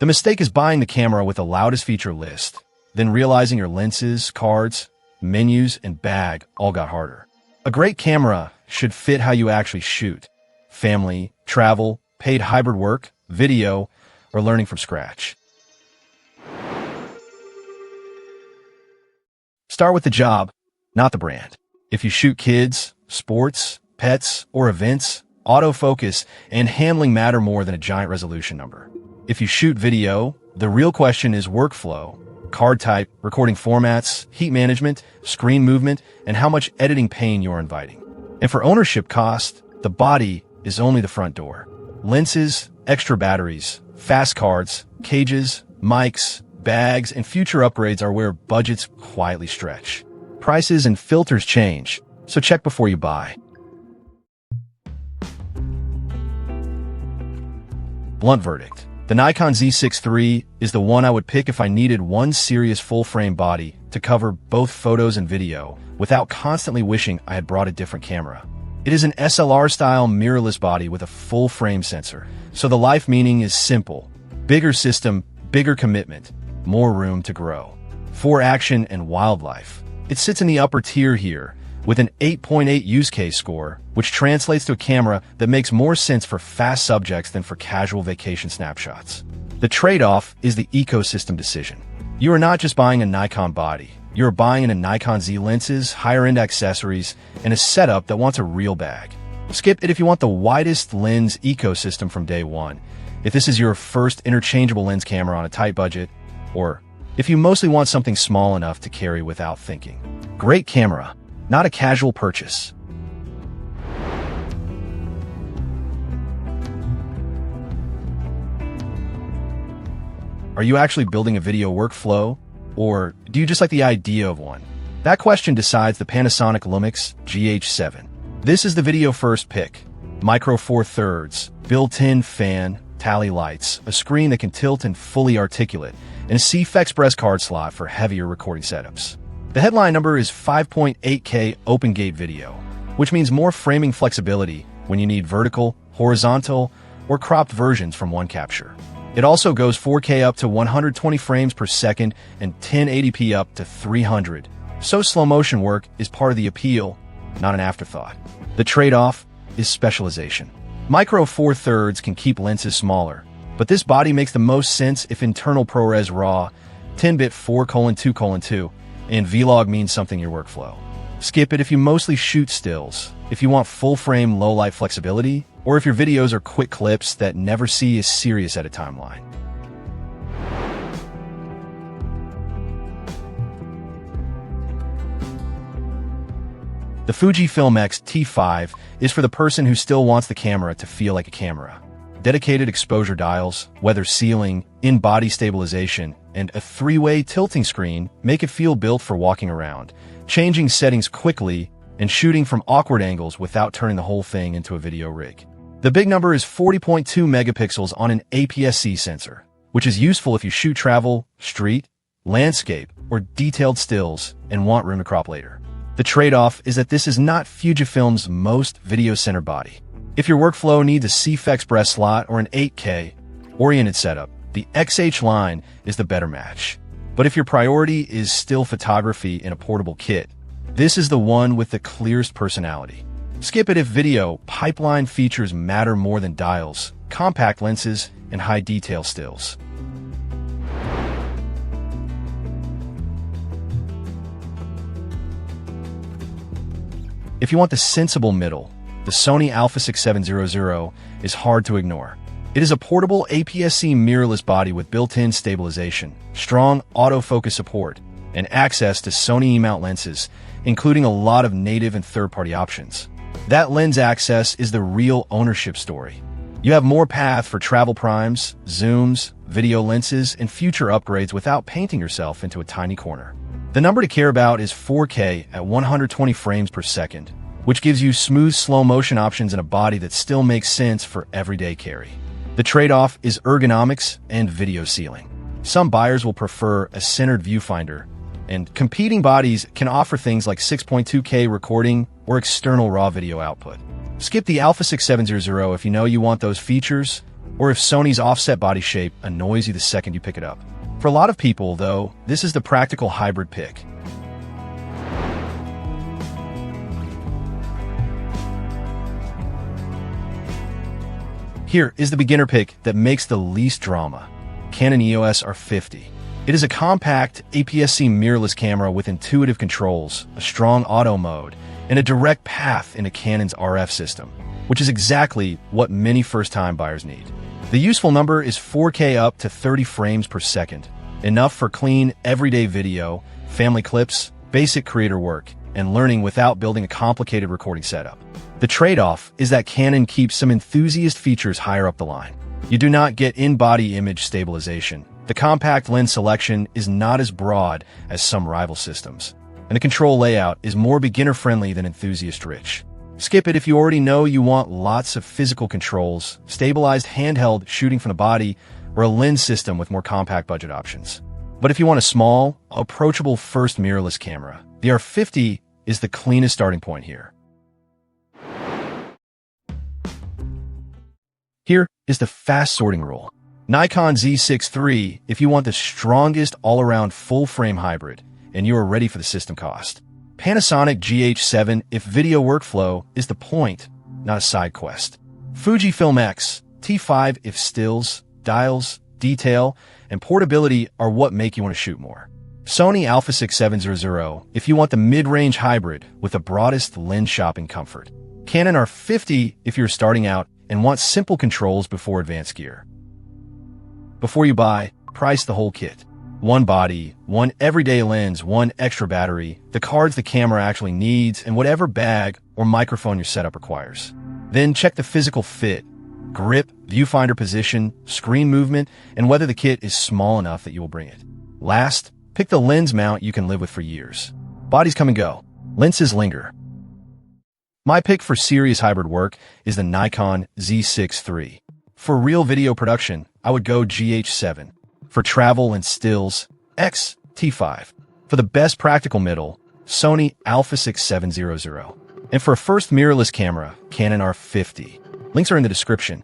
The mistake is buying the camera with the loudest feature list, then realizing your lenses, cards, menus, and bag all got harder. A great camera should fit how you actually shoot. Family, travel, paid hybrid work, video, or learning from scratch. Start with the job, not the brand. If you shoot kids, sports, pets, or events, autofocus and handling matter more than a giant resolution number. If you shoot video, the real question is workflow, card type, recording formats, heat management, screen movement, and how much editing pain you're inviting. And for ownership cost, the body is only the front door. Lenses, extra batteries, fast cards, cages, mics, bags, and future upgrades are where budgets quietly stretch. Prices and filters change, so check before you buy. Blunt verdict. The Nikon Z6 is the one I would pick if I needed one serious full-frame body to cover both photos and video without constantly wishing I had brought a different camera. It is an SLR-style mirrorless body with a full-frame sensor, so the life meaning is simple. Bigger system, bigger commitment, more room to grow. For action and wildlife. It sits in the upper tier here, with an 8.8 use case score, which translates to a camera that makes more sense for fast subjects than for casual vacation snapshots. The trade-off is the ecosystem decision. You are not just buying a Nikon body. You are buying a Nikon Z lenses, higher-end accessories, and a setup that wants a real bag. Skip it if you want the widest lens ecosystem from day one, if this is your first interchangeable lens camera on a tight budget, or if you mostly want something small enough to carry without thinking. Great camera, not a casual purchase. Are you actually building a video workflow, or do you just like the idea of one? That question decides the Panasonic LUMIX GH7. This is the video first pick. Micro Four Thirds, built-in fan, tally lights, a screen that can tilt and fully articulate, and a CF Express card slot for heavier recording setups. The headline number is 5.8K open gate video, which means more framing flexibility when you need vertical, horizontal, or cropped versions from one capture. It also goes 4K up to 120 frames per second and 1080p up to 300. So slow motion work is part of the appeal, not an afterthought. The trade-off is specialization. Micro Four Thirds can keep lenses smaller, but this body makes the most sense if internal ProRes RAW, 10-bit 4:2:2, and Vlog means something in your workflow. Skip it if you mostly shoot stills, if you want full-frame low-light flexibility, or if your videos are quick clips that never see a serious edit timeline. The Fujifilm X-T5 is for the person who still wants the camera to feel like a camera. Dedicated exposure dials, weather sealing, in-body stabilization, and a three-way tilting screen make it feel built for walking around, changing settings quickly, and shooting from awkward angles without turning the whole thing into a video rig. The big number is 40.2 megapixels on an APS-C sensor, which is useful if you shoot travel, street, landscape, or detailed stills and want room to crop later. The trade-off is that this is not Fujifilm's most video-centered body. If your workflow needs a CF Express slot or an 8K oriented setup, the XH line is the better match. But if your priority is still photography in a portable kit, this is the one with the clearest personality. Skip it if video pipeline features matter more than dials, compact lenses, and high detail stills. If you want the sensible middle, the Sony α6700 is hard to ignore. It is a portable APS-C mirrorless body with built-in stabilization, strong autofocus support, and access to Sony E-mount lenses, including a lot of native and third-party options. That lens access is the real ownership story. You have more path for travel primes, zooms, video lenses, and future upgrades without painting yourself into a tiny corner. The number to care about is 4K at 120 frames per second, which gives you smooth slow motion options in a body that still makes sense for everyday carry. The trade-off is ergonomics and video sealing. Some buyers will prefer a centered viewfinder, and competing bodies can offer things like 6.2K recording or external raw video output. Skip the α6700 if you know you want those features, or if Sony's offset body shape annoys you the second you pick it up. For a lot of people, though, this is the practical hybrid pick. Here is the beginner pick that makes the least drama. Canon EOS R50. It is a compact, APS-C mirrorless camera with intuitive controls, a strong auto mode, and a direct path into Canon's RF system, which is exactly what many first-time buyers need. The useful number is 4K up to 30 frames per second, enough for clean, everyday video, family clips, basic creator work, and learning without building a complicated recording setup. The trade-off is that Canon keeps some enthusiast features higher up the line. You do not get in-body image stabilization. The compact lens selection is not as broad as some rival systems, and the control layout is more beginner-friendly than enthusiast-rich. Skip it if you already know you want lots of physical controls, stabilized handheld shooting from the body, or a lens system with more compact budget options. But if you want a small, approachable first mirrorless camera, the R50 is the cleanest starting point here. Here is the fast sorting rule. Nikon Z6 if you want the strongest all-around full-frame hybrid, and you are ready for the system cost. Panasonic GH7 if video workflow is the point, not a side quest. Fujifilm X-T5 if stills, dials, detail, and portability are what make you want to shoot more. Sony α6-700 if you want the mid-range hybrid with the broadest lens shopping comfort. Canon R50 if you're starting out and want simple controls before advanced gear. Before you buy, price the whole kit. One body, one everyday lens, one extra battery, the cards the camera actually needs, and whatever bag or microphone your setup requires. Then check the physical fit, grip, viewfinder position, screen movement, and whether the kit is small enough that you will bring it. Last, pick the lens mount you can live with for years. Bodies come and go. Lenses linger. My pick for serious hybrid work is the Nikon Z6 III. For real video production, I would go GH7. For travel and stills, X-T5. For the best practical middle, Sony α6-700. And for a first mirrorless camera, Canon R50. Links are in the description.